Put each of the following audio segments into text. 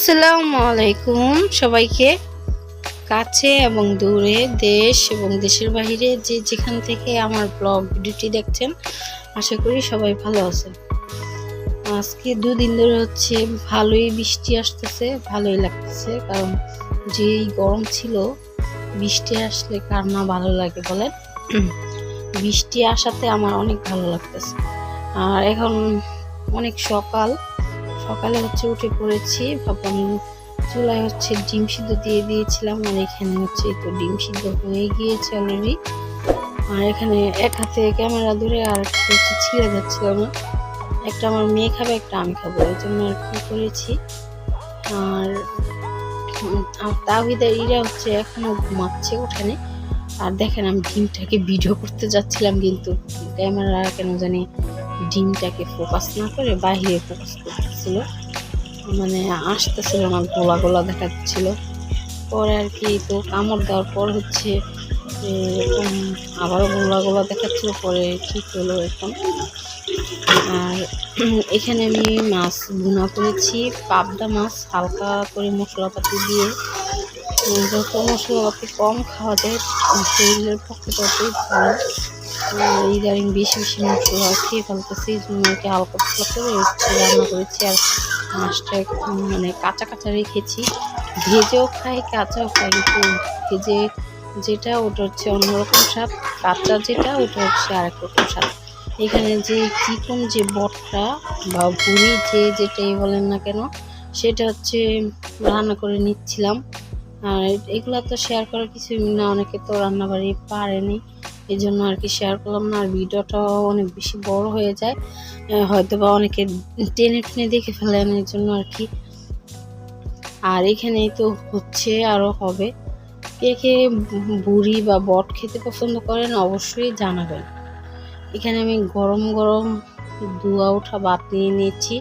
আসসালামু আলাইকুম সবাইকে, কাছে এবং দূরে, দেশ এবং দেশের বাইরে যে যেখান থেকে আমার ব্লগ ভিডিওটি দেখছেন, আশা করি সবাই ভালো আছেন। আজকে দুদিন ধরে হচ্ছে ভালোই বৃষ্টি আসতেছে, ভালোই লাগতেছে। কারণ যেই গরম ছিল, বৃষ্টি আসলে কার না ভালো লাগে বলেন। বৃষ্টি আসাতে আমার অনেক ভালো লাগতেছে। আর এখন অনেক সকালে হচ্ছে উঠে পড়েছি, ভাবলাম চুলায় হচ্ছে ডিম সিদ্ধ দিয়ে দিয়েছিলাম। আর এখানে হচ্ছে তো ডিম সিদ্ধ হয়ে গিয়েছে অলরেডি। আর এখানে এক হাতে ক্যামেরা ধরে আর হচ্ছে ছিঁড়ে যাচ্ছিল না। একটা আমার মেয়ে খাবে, একটা আমি খাবো, এই জন্য আর কি করেছি। আর তাহিদা ইরা হচ্ছে এখনো ঘুমাচ্ছে ওখানে। আর দেখেন আমি ডিমটাকে ভিডিও করতে যাচ্ছিলাম, কিন্তু ক্যামেরা কেন জানি ডিমটাকে ফোকাস না করে বাইরে ফোকাস করতেছিল, মানে আসতেছিল না, গোলা গোলা দেখা যাচ্ছিল। পরে আর কি তো কামড় দেওয়ার পর হচ্ছে আবারও গোলা গোলা দেখাচ্ছিল, পরে ঠিক হলো এখন। আর এখানে আমি মাছ ভুনা করেছি, পাবদা মাছ, হালকা করে মশলাপাতি দিয়ে। যত মশলাপাতি কম খাওয়া যায় শরীরের পক্ষে ততই ভালো। ইদানিং বেশি বেশি মশলা খেয়ে ফেলতেছি, এই জন্য আর কি হালকা পাতলা করে রান্না করেছি। আর মাছটা মানে কাঁচা কাঁচা রেখেছি, ভেজেও খাই কাঁচাও খাই, কিন্তু ভেজে যেটা ওটা হচ্ছে অন্যরকম স্বাদ, কাঁচা যেটা ওটা হচ্ছে আরেক রকম স্বাদ। এখানে যে চিকন যে বটটা বা ভুড়ি যেটাই বলেন না কেন, সেটা হচ্ছে রান্না করে নিচ্ছিলাম। আর এগুলো তো শেয়ার করার কিছু না, অনেকে তো রান্নাবাড়ি পারেনি, এই জন্য আর কি শেয়ার করলাম না। আর ভিডিওটাও অনেক বেশি বড় হয়ে যায়, হয়তো বা অনেকে টেনে টেনে দেখে ফেলেন, এই জন্য আর কি। আর এখানেই তো হচ্ছে আরও হবে। কে কে বুড়ি বা বট খেতে পছন্দ করেন অবশ্যই জানাবেন। এখানে আমি গরম গরম ধোয়া ওঠা ভাত নিয়ে নিয়েছি,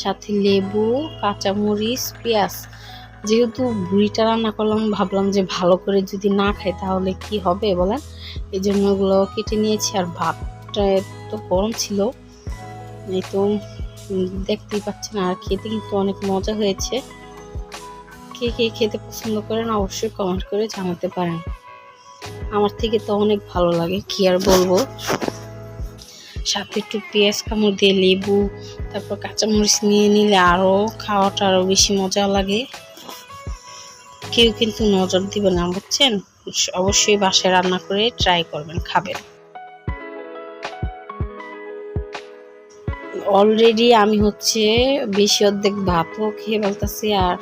সাথে লেবু, কাঁচামরিচ, পেঁয়াজ। যেহেতু বুড়িটা রান্না করলাম, ভাবলাম যে ভালো করে যদি না খাই তাহলে কি হবে বলেন, এই জন্য ওগুলো কেটে নিয়েছি। আর ভাতটা তো গরম ছিল, এই তো দেখতেই পাচ্ছেন। আর খেতে কিন্তু অনেক মজা হয়েছে। কে কে খেতে পছন্দ করেন অবশ্যই কমেন্ট করে জানাতে পারেন। আমার থেকে তো অনেক ভালো লাগে, কি আর বলবো। সাথে একটু পেঁয়াজ কামড় দিয়ে লেবু, তারপর কাঁচামরিচ নিয়ে নিলে আরও খাওয়াটা আরও বেশি মজা লাগে। কেউ কিন্তু নজর দিবে না, বুঝছেন। অবশ্যই বাসায় রান্না করে ট্রাই করবেন, খাবেন। অলরেডি আমি হচ্ছে বেশি অর্ধেক ভাতও খেয়ে ফেলতেছি। আর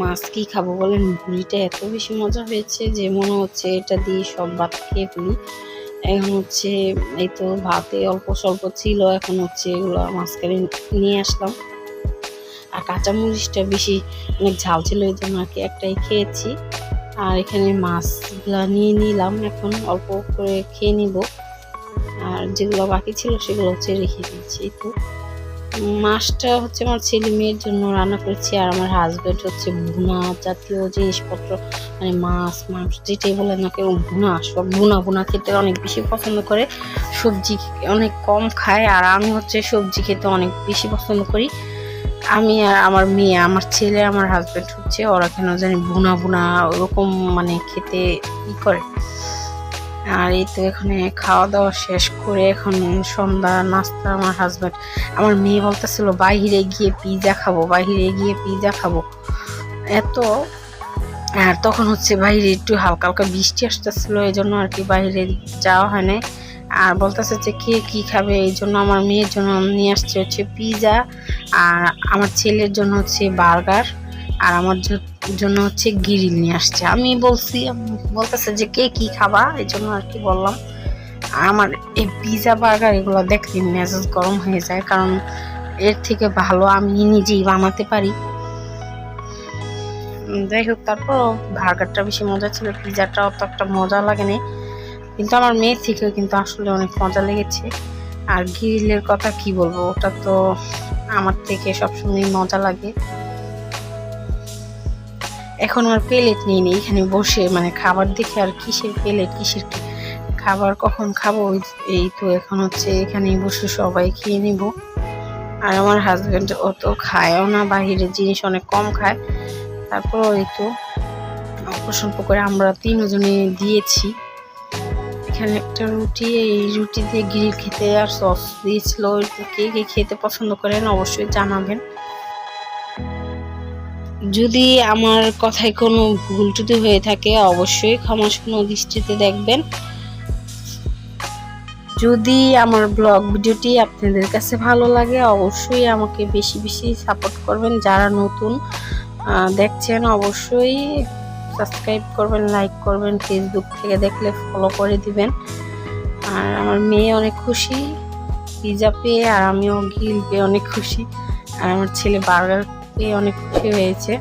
মাছ কি খাবো বলেন, ভুড়িটা এত বেশি মজা হয়েছে যে মনে হচ্ছে এটা দিয়ে সব ভাত খেয়ে ফেলি। এখন হচ্ছে এই তো ভাতে অল্প স্বল্প ছিল, এখন হচ্ছে এগুলো মাঝখানে নিয়ে আসলাম। আর কাঁচামরিচটা বেশি অনেক ঝাল ছিল, এই জন্য আর কি একটাই খেয়েছি। আর এখানে মাছগুলা নিয়ে নিলাম, এখন অল্প করে খেয়ে নিব। আর যেগুলো বাকি ছিল সেগুলো হচ্ছে রেখে দিয়েছি। তো মাছটা হচ্ছে আমার ছেলে মেয়ের জন্য রান্না করেছি। আর আমার হাজব্যান্ড হচ্ছে ভুনা জাতীয় জিনিসপত্র, মানে মাছ মাংস যেটাই বলেন না কেউ, ভুনা, সব ভুনা ভুনা খেতে অনেক বেশি পছন্দ করে। সবজি অনেক কম খায়, আর আমি হচ্ছে সবজি খেতে অনেক বেশি পছন্দ করি। আমি আর আমার মেয়ে, আমার ছেলে, আমার হাজব্যান্ড হচ্ছে ওরা কেন জানি ভুনা ভুনা ওরকম মানে খেতে ই করে। আর এই তো এখানে খাওয়া দাওয়া শেষ করে এখন সন্ধ্যা নাস্তা। আমার মেয়ে বলতেছিল বাইরে গিয়ে পিৎজা খাবো এত। আর তখন হচ্ছে বাইরে একটু হালকা হালকা বৃষ্টি আসতেছিল, এই জন্য আর কি বাইরে যাওয়া হয় না। আর বলতেছে যে কে কি খাবে, এই জন্য আমার মেয়ের জন্য নিয়ে আসছে হচ্ছে পিৎজা, আর আমার ছেলের জন্য হচ্ছে বার্গার, আর আমার জন্য হচ্ছে গ্রিল নিয়ে আসছে। আমি বলতেছে যে কে কি খাবা, এই জন্য আর কি বললাম। আমার এই পিৎজা বার্গার এগুলো দেখলে মেজাজ গরম হয়ে যায়, কারণ এর থেকে ভালো আমি নিজেই বানাতে পারি। যাই হোক, তারপর বার্গারটা বেশি মজা ছিল, পিৎজাটাও তো একটা মজা লাগেনি, কিন্তু আমার মেয়ের থেকেও কিন্তু আসলে অনেক মজা লেগেছে। আর গ্রিলের কথা কি বলবো, ওটা তো আমার থেকে সবসময় মজা লাগে। এখন আর প্লেট নিয়ে নেই এখানে বসে, মানে খাবার দেখে আর কিসের প্লেট কিসের খাবার কখন খাবো, এই তো এখন হচ্ছে এখানে বসে সবাই খেয়ে নিব। আর আমার হাজব্যান্ড অত খায়ও না, বাহিরের জিনিস অনেক কম খায়, তারপরও একটু অল্প করে আমরা 3 জনে দিয়েছি। এখানে একটা রুটি, এই রুটি দিয়ে গ্রিল খেতে আর সস দিয়েছিল। কে কে খেতে পছন্দ করেন অবশ্যই জানাবেন। যদি আমার কথায় কোনো ভুল ত্রুটি হয়ে থাকে অবশ্যই ক্ষমাসুন্দর দৃষ্টিতে দেখবেন। যদি আমার ব্লগ ভিডিওটি আপনাদের কাছে ভালো লাগে অবশ্যই আমাকে বেশি বেশি সাপোর্ট করবেন। যারা নতুন দেখছেন অবশ্যই সাবস্ক্রাইব করবেন, লাইক করবেন, ফেসবুক থেকে দেখলে ফলো করে দিবেন। আর আমার মেয়ে অনেক খুশি পিৎজা পেয়ে, আর আমিও গ্রিল পেয়ে অনেক খুশি, আর আমার ছেলে বার্গার পেয়ে অনেক খুশি হয়েছে।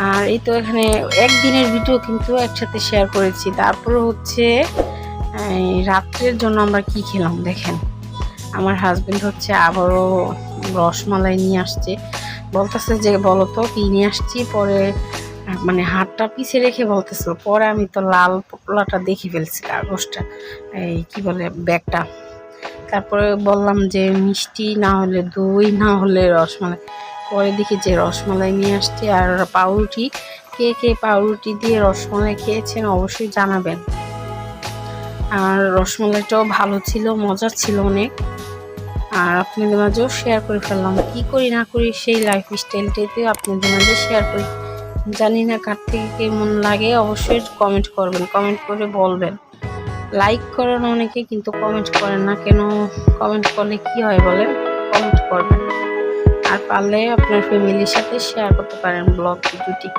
আর এই তো এখানে একদিনের ভিডিও কিন্তু একসাথে শেয়ার করেছি। তারপর হচ্ছে রাত্রের জন্য আমরা কি খেলাম দেখেন। আমার হাজবেন্ড হচ্ছে আবারও রসমালাই নিয়ে আসছে, বলতেছে যে বলো তো কি নিয়ে আসছি। পরে মানে হাতটা পিছে রেখে বলতেছিল, পরে আমি তো লাল পোলাটা দেখে ফেলছি, কাগজটা এই কি বলে ব্যাগটা। তারপরে বললাম যে মিষ্টি না হলে দই, না হলে রসমালাই। পরে দেখি যে রসমালাই নিয়ে আসছে আর পাউরুটি। কে কে পাউরুটি দিয়ে রসমালাই খেয়েছেন অবশ্যই জানাবেন। আর রসমালাইটাও ভালো ছিল, মজা ছিল অনেক। আর আপনাদের মাঝেও শেয়ার করে ফেললাম, কি করি না করি সেই লাইফ স্টাইলটাতেও আপনাদের মাঝে শেয়ার করি। জানি না কার থেকে কেমন লাগে, অবশ্যই কমেন্ট করবেন, কমেন্ট করে বলবেন। লাইক করেন অনেকে কিন্তু কমেন্ট করেন না কেন? কমেন্ট করলে কি হয় বলেন? কমেন্ট করবেন। আর পারলে আপনার ফ্যামিলির সাথে শেয়ার করতে পারেন ব্লগ ভিডিওটি।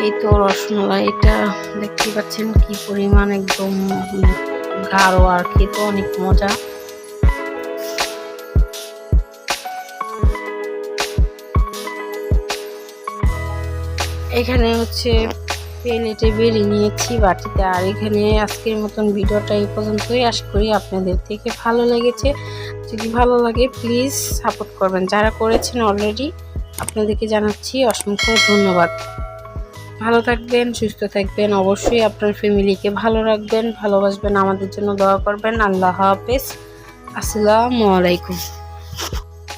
এই তো রসমালাই, এটা দেখতে পাচ্ছেন কি পরিমাণ একদম গাঢ়, আর খেতে অনেক মজা। এখানে হচ্ছে প্লেটে বেড়ে নিয়েছি বাটিতে। আর এখানে আজকের মতন ভিডিওটা এই পর্যন্তই। আশা করি আপনাদের থেকে ভালো লেগেছে। যদি ভালো লাগে প্লিজ সাপোর্ট করবেন, যারা করেছেন অলরেডি আপনাদেরকে জানাচ্ছি অসংখ্য ধন্যবাদ। ভালো থাকবেন, সুস্থ থাকবেন, অবশ্যই আপনার ফ্যামিলিকে ভালো রাখবেন, ভালোবাসবেন, আমাদের জন্য দোয়া করবেন। আল্লাহ হাফেজ, আসসালামু আলাইকুম।